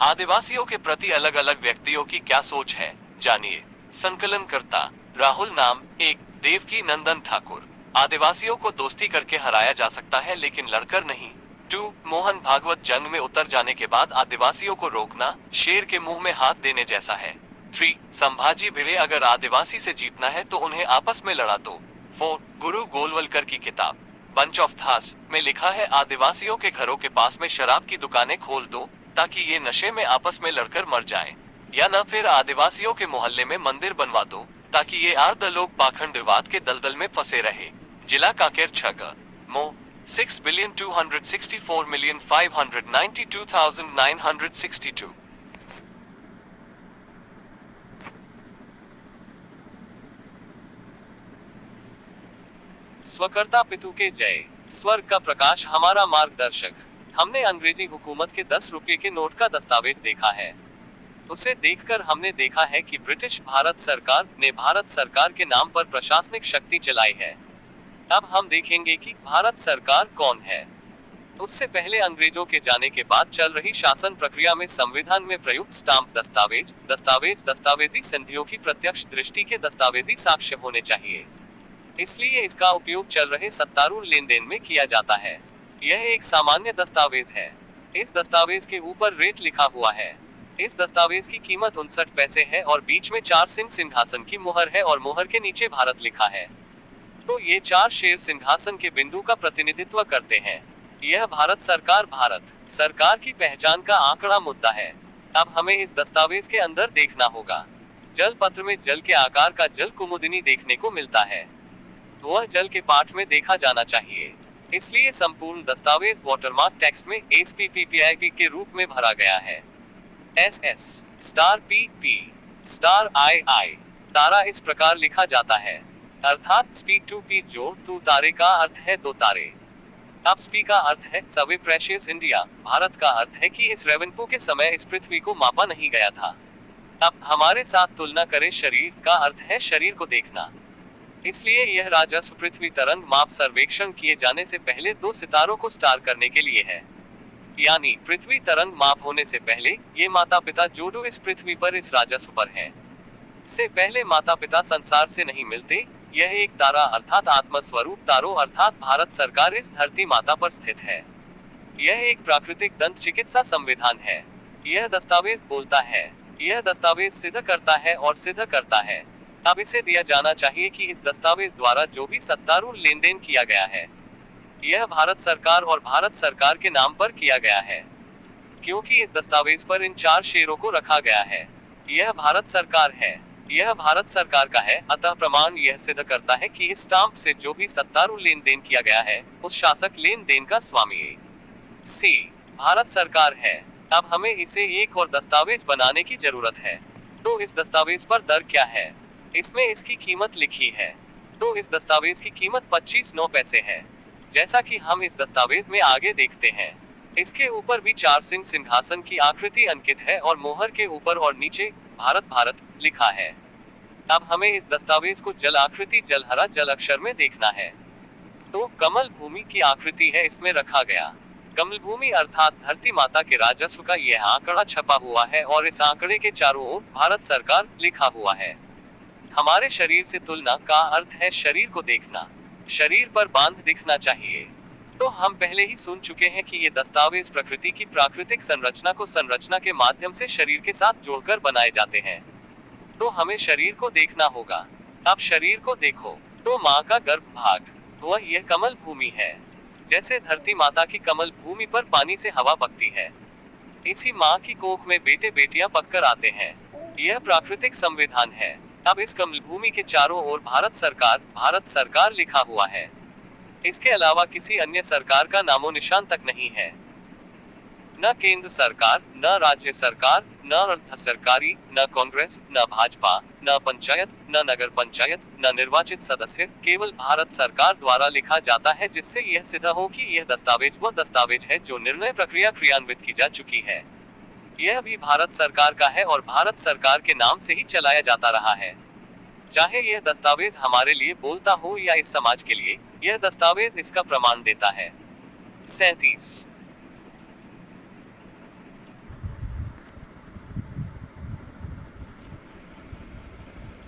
आदिवासियों के प्रति अलग अलग व्यक्तियों की क्या सोच है, जानिए। संकलनकर्ता राहुल नाम 1, देवकी नंदन ठाकुर। आदिवासियों को दोस्ती करके हराया जा सकता है लेकिन लड़कर नहीं। 2, मोहन भागवत। जंग में उतर जाने के बाद आदिवासियों को रोकना शेर के मुंह में हाथ देने जैसा है। 3, संभाजी भिड़े। अगर आदिवासी से जीतना है तो उन्हें आपस में लड़ा दो। 4, गुरु गोलवलकर की किताब बंच ऑफ थास में लिखा है, आदिवासियों के घरों के पास में शराब की दुकानें खोल दो ताकि ये नशे में आपस में लड़कर मर जाएं। या न फिर आदिवासियों के मोहल्ले में मंदिर बनवा दो ताकि ये आर्द लोग पाखंडवाद के दलदल में फंसे रहे। जिला कांकेर 6 मो 6,264,592,962। स्वकर्ता पितु के जय। स्वर्ग का प्रकाश हमारा मार्गदर्शक। हमने अंग्रेजी हुकूमत के 10 रुपये के नोट का दस्तावेज देखा है। उसे देखकर हमने देखा है कि ब्रिटिश भारत सरकार ने भारत सरकार के नाम पर प्रशासनिक शक्ति चलाई है। अब हम देखेंगे कि भारत सरकार कौन है। उससे पहले अंग्रेजों के जाने के बाद चल रही शासन प्रक्रिया में संविधान में प्रयुक्त स्टाम्प दस्तावेजी संधियों की प्रत्यक्ष दृष्टि के दस्तावेजी साक्ष्य होने चाहिए। इसलिए इसका उपयोग चल रहे सत्तारूढ़ लेन देन में किया जाता है। यह एक सामान्य दस्तावेज है। इस दस्तावेज के ऊपर रेट लिखा हुआ है। इस दस्तावेज की कीमत 59 पैसे है और बीच में 4 सिंह सिंहासन की मुहर है और मुहर के नीचे भारत लिखा है। तो ये 4 शेर सिंहासन के बिंदु का प्रतिनिधित्व करते हैं। यह भारत सरकार की पहचान का आंकड़ा मुद्दा है। अब हमें इस दस्तावेज के अंदर देखना होगा। जल पत्र में जल के आकार का जल कुमुदिनी देखने को मिलता है। वह जल के पाठ में देखा जाना चाहिए। इसलिए संपूर्ण दस्तावेज वाटरमार्क टेक्स्ट में SPPPIP के रूप में भरा गया है। SS star PP star II तारा इस प्रकार लिखा जाता है, अर्थात स्पी टू पी जोड़ टू तारे का अर्थ है 2 तारे। अब स्पी का अर्थ है सवे प्रेशियस इंडिया, भारत का अर्थ है कि इस रेवेनपो के समय इस पृथ्वी को मापा नहीं गया था। अब हमारे साथ तुलना करें, शरीर का अर्थ है शरीर को देखना। इसलिए यह राजस्व पृथ्वी तरंग माप सर्वेक्षण किए जाने से पहले 2 सितारों को स्टार करने के लिए है। यानी पृथ्वी तरंग माप होने से पहले ये माता पिता जोड़ो इस पृथ्वी पर इस राजस्व पर हैं। से पहले माता पिता संसार से नहीं मिलते। यह एक तारा अर्थात आत्म स्वरूप तारो अर्थात भारत सरकार इस धरती माता पर स्थित है। यह एक प्राकृतिक दंत चिकित्सा संविधान है। यह दस्तावेज बोलता है, यह दस्तावेज सिद्ध करता है और सिद्ध करता है। अब इसे दिया जाना चाहिए कि इस दस्तावेज द्वारा जो भी सत्तारूढ़ लेन देन किया गया है, यह भारत सरकार और भारत सरकार के नाम पर किया गया है। क्योंकि इस दस्तावेज पर इन 4 शेरों को रखा गया है। यह भारत सरकार है, यह भारत सरकार का है, अतः प्रमाण यह सिद्ध करता है कि इस स्टाम्प से जो भी सत्तारूढ़ लेन देन किया गया है, उस शासक लेन देन का स्वामी सी भारत सरकार है। अब हमें इसे एक और दस्तावेज बनाने की जरूरत है। तो इस दस्तावेज पर दर क्या है? इसमें इसकी कीमत लिखी है। तो इस दस्तावेज की कीमत 25.9 पैसे है। जैसा कि हम इस दस्तावेज में आगे देखते हैं, इसके ऊपर भी 4 सिंह सिंहासन की आकृति अंकित है और मोहर के ऊपर और नीचे भारत लिखा है। अब हमें इस दस्तावेज को जल आकृति जलहरा जल अक्षर में देखना है। तो कमल भूमि की आकृति है इसमें रखा गया। कमल भूमि अर्थात धरती माता के राजस्व का यह आंकड़ा छपा हुआ है और इस आंकड़े के चारों ओर भारत सरकार लिखा हुआ है। हमारे शरीर से तुलना का अर्थ है शरीर को देखना, शरीर पर बांध दिखना चाहिए। तो हम पहले ही सुन चुके हैं कि ये दस्तावेज प्रकृति की प्राकृतिक संरचना को संरचना के माध्यम से शरीर के साथ जोड़कर बनाए जाते हैं। तो हमें शरीर को देखना होगा। अब शरीर को देखो तो माँ का गर्भ भाग, वह यह कमल भूमि है। जैसे धरती माता की कमल भूमि पर पानी से हवा पकती है, इसी माँ की कोख में बेटे बेटियां पककर आते हैं। यह प्राकृतिक संविधान है। अब इस कमल भूमि के चारों ओर भारत सरकार लिखा हुआ है। इसके अलावा किसी अन्य सरकार का नामो निशान तक नहीं है। न केंद्र सरकार, न राज्य सरकार, न अर्ध सरकारी, न कांग्रेस, न भाजपा, न पंचायत, न नगर पंचायत, न निर्वाचित सदस्य, केवल भारत सरकार द्वारा लिखा जाता है, जिससे यह सिद्ध हो कि यह दस्तावेज वह दस्तावेज है जो निर्णय प्रक्रिया क्रियान्वित की जा चुकी है। यह भी भारत सरकार का है और भारत सरकार के नाम से ही चलाया जाता रहा है। चाहे यह दस्तावेज हमारे लिए बोलता हो या इस समाज के लिए, यह दस्तावेज इसका प्रमाण देता है। 37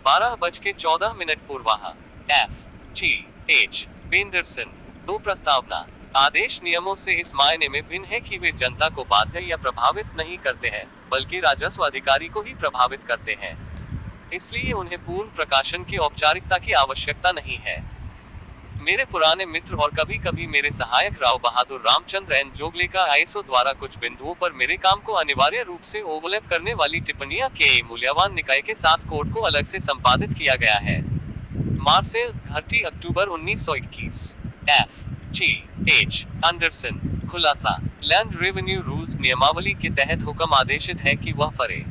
12:14 पूर्वाह। F.G.H. पेंडरसन। 2 प्रस्तावना। आदेश नियमों से इस मायने में भिन्न है कि वे जनता को बाध्य या प्रभावित नहीं करते हैं, बल्कि राजस्व अधिकारी को ही प्रभावित करते हैं। इसलिए उन्हें पूर्ण प्रकाशन की औपचारिकता की आवश्यकता नहीं है। मेरे पुराने मित्र और कभी कभी मेरे सहायक राव बहादुर रामचंद्र एन जोगले का आईएसओ द्वारा कुछ बिंदुओं पर मेरे काम को अनिवार्य रूप से ओवरलैप करने वाली टिप्पणियां के मूल्यवान निकाय के साथ कोर्ट को अलग से संपादित किया गया है। मार्सेल घाटी, अक्टूबर 1921। F.G.H. एंडरसन। खुलासा। लैंड रेवेन्यू रूल्स नियमावली के तहत हुक्म आदेशित है कि वह फरे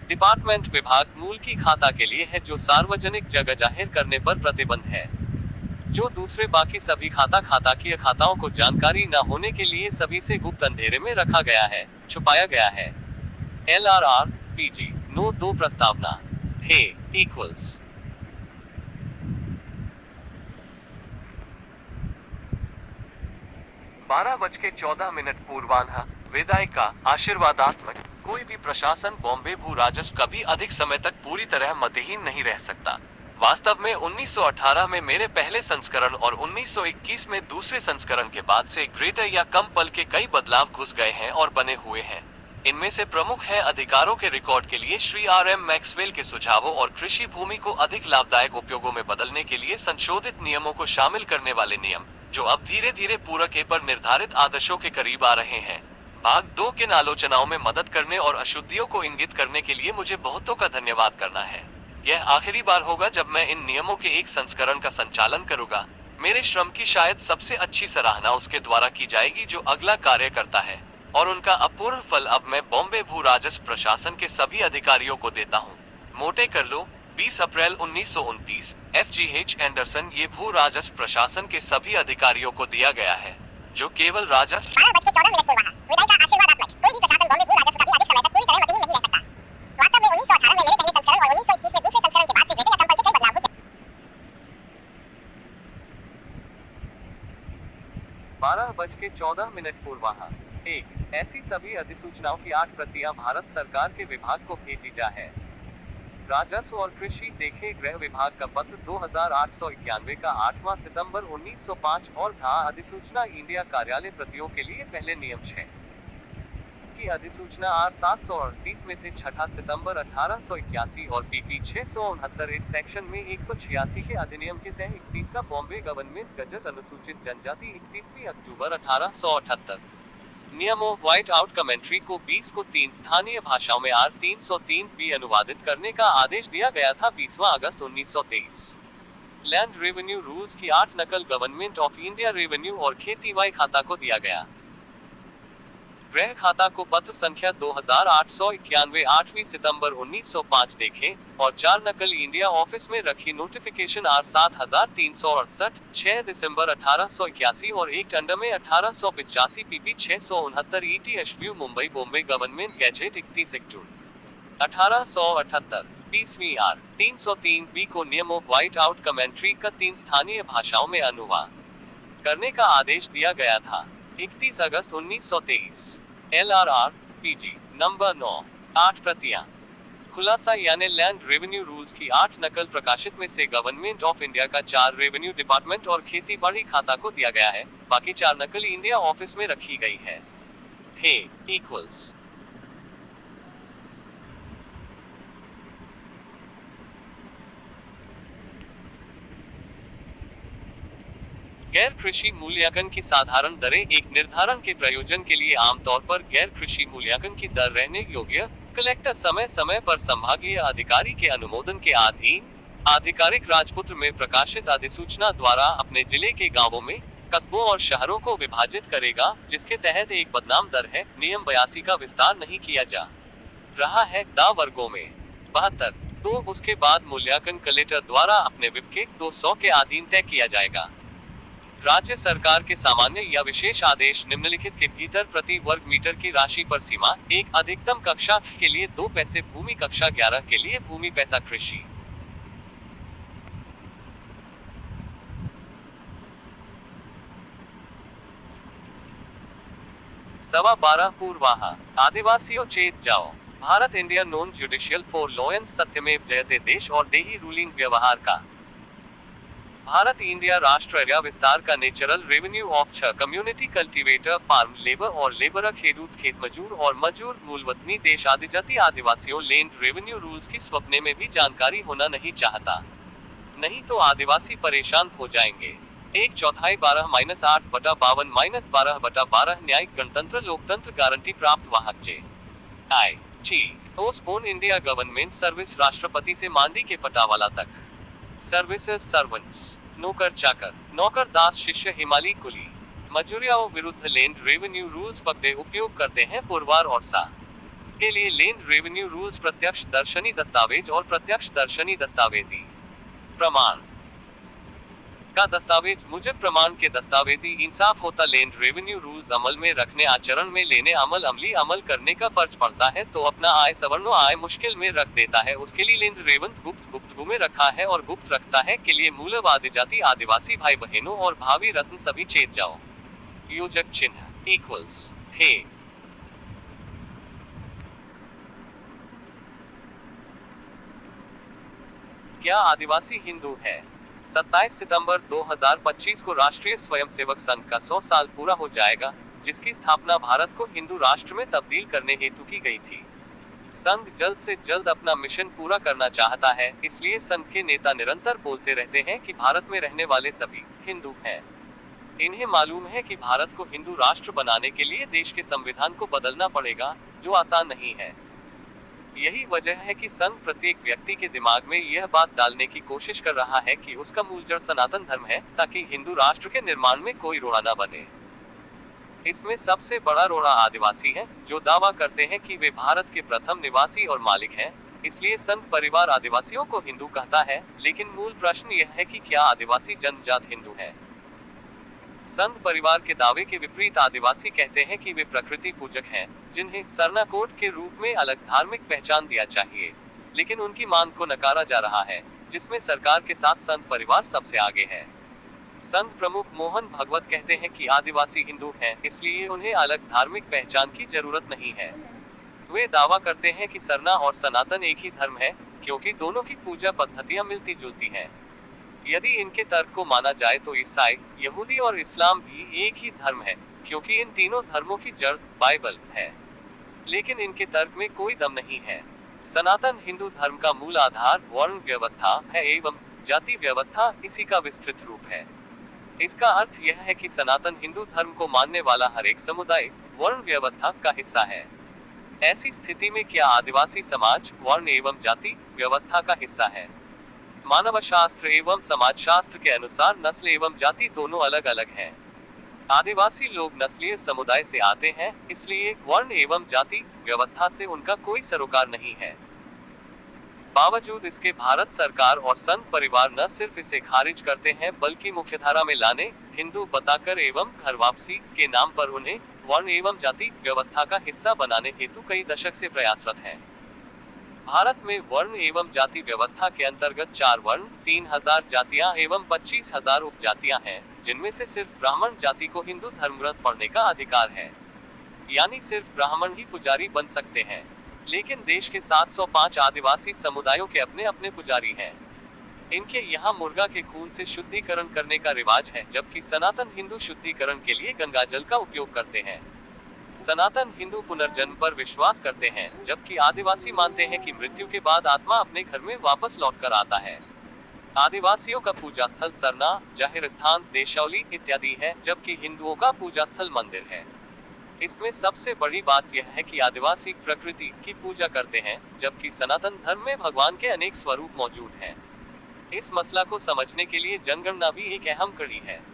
डिपार्टमेंट विभाग मूल की खाता के लिए है जो सार्वजनिक जगह जाहिर करने पर प्रतिबंध है, जो दूसरे बाकी सभी खाताकीय खाताओं को जानकारी न होने के लिए सभी से गुप्त अंधेरे में रखा गया है, छुपाया गया है। LRR PG नो 2 प्रस्तावना। हे इक्वल्स 12:14 पूर्वान्ह। विदाई का आशीर्वादात्मक। कोई भी प्रशासन बॉम्बे भू राजस्व कभी अधिक समय तक पूरी तरह मतहीन नहीं रह सकता। वास्तव में 1918 में मेरे पहले संस्करण और 1921 में दूसरे संस्करण के बाद से ग्रेटर या कम पल के कई बदलाव घुस गए हैं और बने हुए हैं। इनमें से प्रमुख है अधिकारों के रिकॉर्ड के लिए श्री RM मैक्सवेल के सुझावों और कृषि भूमि को अधिक लाभदायक उपयोगों में बदलने के लिए संशोधित नियमों को शामिल करने वाले नियम, जो अब धीरे धीरे पूरक पर निर्धारित आदर्शों के करीब आ रहे हैं। भाग 2 के आलोचनाओं में मदद करने और अशुद्धियों को इंगित करने के लिए मुझे बहुतों का धन्यवाद करना है। यह आखिरी बार होगा जब मैं इन नियमों के एक संस्करण का संचालन करूंगा। मेरे श्रम की शायद सबसे अच्छी सराहना उसके द्वारा की जाएगी जो अगला कार्य करता है, और उनका अपूर्ण फल अब मैं बॉम्बे भू राजस्व प्रशासन के सभी अधिकारियों को देता हूँ। मोटे कर लो 20 अप्रैल 1929। FGH Anderson. ये भू राजस्व प्रशासन के सभी अधिकारियों को दिया गया है, जो केवल राजस्व। 12:14 पूर्वाह। विदाई का आशीर्वादात्मक। कोई भी प्रशासन बॉम्बे भू राजस्व कभी अधिक समय तक पूरी तरह मतहीन नहीं रह सकता। वास्तव में 1918 में मेरे पहले संस्करण और 1921 में दूसरे संस्करण के बाद से ग्रेटर या कम पल के कई बदलाव हुए। 12:14 पूर्वाह। 1 ऐसी सभी अधिसूचनाओं की 8 प्रतियां भारत सरकार के विभाग को भेजी जा है। राजस्व और कृषि देखें गृह विभाग का पत्र 2891 का 8वां सितंबर 1905 और घा अधिसूचना इंडिया कार्यालय प्रतियों के लिए पहले नियम 6 की अधिसूचना R 738 में थे 6 सितंबर 1881 और PP 669 सेक्शन में 186 के अधिनियम के तहत 31 का बॉम्बे गवर्नमेंट गजट अनुसूचित जनजाति 31 अक्टूबर 1878। नियमों व्हाइट आउट कमेंट्री को 20 को 3 स्थानीय भाषाओं में R 303B अनुवादित करने का आदेश दिया गया था 20 अगस्त 1923। लैंड रेवेन्यू रूल्स की 8 नकल गवर्नमेंट ऑफ इंडिया रेवेन्यू और खेती खाता को दिया गया। गृह खाता को पत्र संख्या 2891 8वीं सितंबर 1905 देखें, और 4 नकल इंडिया ऑफिस में रखी नोटिफिकेशन R 7368 6 दिसंबर 1881 और 1 टंडर में 1885 PP 669 ETHW Mumbai Bombay government gadget 31 अक्टूबर 1878। 20वीं R 303B को नियमों व्हाइट आउट कमेंट्री का 3 स्थानीय भाषाओं में अनुवाद करने का आदेश दिया गया था 31 अगस्त 1923। LRR PG नंबर 9 8 प्रतियां। खुलासा यानी लैंड रेवेन्यू रूल्स की 8 नकल प्रकाशित में से गवर्नमेंट ऑफ इंडिया का 4 रेवेन्यू डिपार्टमेंट और खेती बाड़ी खाता को दिया गया है, बाकी 4 नकल इंडिया ऑफिस में रखी गई है। हे इक्वल्स गैर कृषि मूल्यांकन की साधारण दरें एक निर्धारण के प्रयोजन के लिए आमतौर पर गैर कृषि मूल्यांकन की दर रहने योग्य कलेक्टर समय समय पर संभागीय अधिकारी के अनुमोदन के अधीन आधिकारिक राजपत्र में प्रकाशित अधिसूचना द्वारा अपने जिले के गांवों में, कस्बों और शहरों को विभाजित करेगा, जिसके तहत एक बदनाम दर है। नियम 82 का विस्तार नहीं किया जा रहा है दा वर्गों में 72। तो उसके बाद मूल्यांकन कलेक्टर द्वारा अपने विभाग 200 के अधीन तय किया जाएगा। राज्य सरकार के सामान्य या विशेष आदेश निम्नलिखित के भीतर प्रति वर्ग मीटर की राशि पर सीमा 1 अधिकतम कक्षा के लिए 2 पैसे भूमि, कक्षा 11 के लिए भूमि पैसा कृषि। सवा 12 पूर्वाह। आदिवासियों चेत जाओ। Bharat India non judicial for law and सत्यमेव जयते देश और देही रूलिंग व्यवहार का भारत इंडिया राष्ट्र विस्तार का नेचुरल रेवेन्यू ऑफ छ कम्युनिटी कल्टीवेटर फार्म लेबर और लेबर खेडूत खेत मजूर और मजूर मूलवतनी देश आदिजाति आदिवासियों लैंड रेवेन्यू रूल्स की स्वप्ने में भी जानकारी होना नहीं चाहता। नहीं तो आदिवासी परेशान हो जाएंगे। 1/4 12-8/52-12/12 न्यायिक गणतंत्र लोकतंत्र गारंटी प्राप्त वाहक जे आई ची ओन इंडिया गवर्नमेंट सर्विस राष्ट्रपति से मांडी के पटावाला तक सर्विसेज सर्वेंट्स नौकर चाकर नौकर दास शिष्य हिमालय कुली मजूरियाओं विरुद्ध लैंड रेवेन्यू रूल्स पकड़े उपयोग करते हैं पुरवार और सा के लिए लैंड रेवेन्यू रूल्स प्रत्यक्ष दर्शनी दस्तावेज और प्रत्यक्ष दर्शनी दस्तावेजी प्रमाण का दस्तावेज मुजब प्रमाण के दस्तावेजी इंसाफ होता लैंड रेवेन्यू रूल्स अमल में रखने आचरण में लेने अमल करने का फर्ज पड़ता है तो अपना आय सवर्णो आय मुश्किल में रख देता है। उसके लिए लैंड रेवंत गुप्त में रखा है और गुप्त रखता है के लिए मूलव आदिजाति आदिवासी भाई बहनों और भावी रत्न सभी चेत जाओ। योजक चिन्ह इक्वल्स हे क्या आदिवासी हिंदू है? 27 सितंबर 2025 को राष्ट्रीय स्वयंसेवक संघ का 100 साल पूरा हो जाएगा, जिसकी स्थापना भारत को हिंदू राष्ट्र में तब्दील करने हेतु की गई थी। संघ जल्द से जल्द अपना मिशन पूरा करना चाहता है, इसलिए संघ के नेता निरंतर बोलते रहते हैं कि भारत में रहने वाले सभी हिंदू हैं। इन्हें मालूम है कि भारत को हिंदू राष्ट्र बनाने के लिए देश के संविधान को बदलना पड़ेगा, जो आसान नहीं है। यही वजह है कि संघ प्रत्येक व्यक्ति के दिमाग में यह बात डालने की कोशिश कर रहा है कि उसका मूल जड़ सनातन धर्म है, ताकि हिंदू राष्ट्र के निर्माण में कोई रोड़ा न बने। इसमें सबसे बड़ा रोड़ा आदिवासी है, जो दावा करते हैं कि वे भारत के प्रथम निवासी और मालिक हैं। इसलिए संघ परिवार आदिवासियों को हिंदू कहता है, लेकिन मूल प्रश्न यह है कि क्या आदिवासी जन्मजात हिंदू है? संघ परिवार के दावे के विपरीत आदिवासी कहते हैं कि वे प्रकृति पूजक हैं, जिन्हें सरना कोड के रूप में अलग धार्मिक पहचान दिया चाहिए, लेकिन उनकी मांग को नकारा जा रहा है, जिसमें सरकार के साथ संघ परिवार सबसे आगे है। संघ प्रमुख मोहन भगवत कहते हैं कि आदिवासी हिंदू हैं, इसलिए उन्हें अलग धार्मिक पहचान की जरूरत नहीं है। वे दावा करते हैं कि सरना और सनातन एक ही धर्म है, क्योंकि दोनों की पूजा पद्धतियां मिलती जुलती हैं। यदि इनके तर्क को माना जाए तो ईसाई, यहूदी और इस्लाम भी एक ही धर्म है, क्योंकि इन तीनों धर्मों की जड़ बाइबल है। लेकिन इनके तर्क में कोई दम नहीं है। सनातन हिंदू धर्म का मूल आधार वर्ण व्यवस्था है एवं जाति व्यवस्था इसी का विस्तृत रूप है। इसका अर्थ यह है कि सनातन हिंदू धर्म को मानने वाला हर एक समुदाय वर्ण व्यवस्था का हिस्सा है। ऐसी स्थिति में क्या आदिवासी समाज वर्ण एवं जाति व्यवस्था का हिस्सा है? मानवशास्त्र एवं समाजशास्त्र के अनुसार नस्ल एवं जाति दोनों अलग अलग हैं। आदिवासी लोग नस्लीय समुदाय से आते हैं, इसलिए वर्ण एवं जाति व्यवस्था से उनका कोई सरोकार नहीं है। बावजूद इसके भारत सरकार और संघ परिवार न सिर्फ इसे खारिज करते हैं, बल्कि मुख्यधारा में लाने, हिंदू बताकर एवं घर वापसी के नाम पर उन्हें वर्ण एवं जाति व्यवस्था का हिस्सा बनाने हेतु कई दशक से प्रयासरत हैं। भारत में वर्ण एवं जाति व्यवस्था के अंतर्गत 4 वर्ण, 3000 जातियां एवं 25,000 उपजातियां हैं, जिनमें से सिर्फ ब्राह्मण जाति को हिंदू धर्म ग्रंथ पढ़ने का अधिकार है, यानी सिर्फ ब्राह्मण ही पुजारी बन सकते हैं। लेकिन देश के 705 आदिवासी समुदायों के अपने अपने पुजारी हैं। इनके यहाँ मुर्गा के खून से शुद्धिकरण करने का रिवाज है, जबकि सनातन हिंदू शुद्धिकरण के लिए गंगा जल का उपयोग करते हैं। सनातन हिंदू पुनर्जन्म पर विश्वास करते हैं, जबकि आदिवासी मानते हैं कि मृत्यु के बाद आत्मा अपने घर में वापस लौटकर आता है। आदिवासियों का पूजा स्थल सरना, जाहिर स्थान, देशावली इत्यादि है, जबकि हिंदुओं का पूजा स्थल मंदिर है। इसमें सबसे बड़ी बात यह है कि आदिवासी प्रकृति की पूजा करते हैं, जबकि सनातन धर्म में भगवान के अनेक स्वरूप मौजूद हैं। इस मसला को समझने के लिए जनगणना भी एक अहम कड़ी है।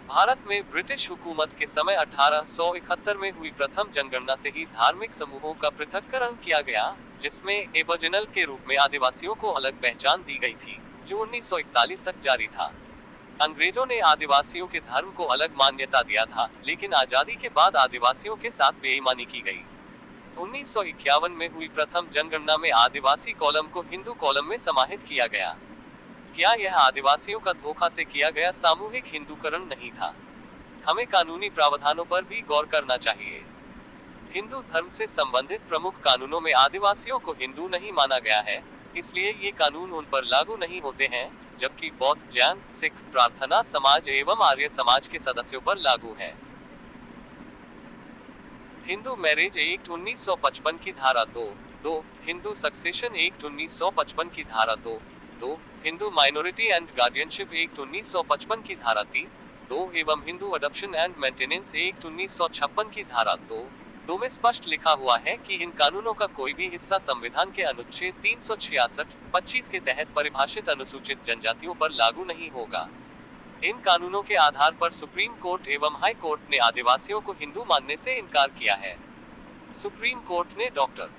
भारत में ब्रिटिश हुकूमत के समय 1871 में हुई प्रथम जनगणना से ही धार्मिक समूहों का पृथक्करण किया गया, जिसमें एबोरिजिनल के रूप में आदिवासियों को अलग पहचान दी गई थी, जो 1941 तक जारी था। अंग्रेजों ने आदिवासियों के धर्म को अलग मान्यता दिया था, लेकिन आजादी के बाद आदिवासियों के साथ बेईमानी की गई। 1951 में हुई प्रथम जनगणना में आदिवासी कॉलम को हिंदू कॉलम में समाहित किया गया। क्या यह आदिवासियों का धोखा से किया गया सामूहिक हिंदूकरण नहीं था? हमें कानूनी प्रावधानों पर भी गौर करना चाहिए। हिंदू धर्म से संबंधित प्रमुख कानूनों में आदिवासियों को हिंदू नहीं माना गया है, इसलिए ये कानून उन पर लागू नहीं होते हैं, जबकि बौद्ध, जैन, सिख, प्रार्थना समाज एवं आर्य समाज के सदस्यों पर लागू है। हिंदू मैरिज एक्ट 1955 की धारा 2 हिंदू सक्सेशन एक्ट 1955 की धारा 2 Hindu minority and guardianship act 1955 की धारा 3 एवं Hindu adoption and maintenance act 1956 की धारा 2 में स्पष्ट लिखा हुआ है कि इन कानूनों का कोई भी हिस्सा संविधान के अनुच्छेद 366(25) के तहत परिभाषित अनुसूचित जनजातियों पर लागू नहीं होगा। इन कानूनों के आधार पर सुप्रीम कोर्ट एवं हाई कोर्ट ने आदिवासियों को हिंदू मानने से इनकार किया है। सुप्रीम कोर्ट ने डॉक्टर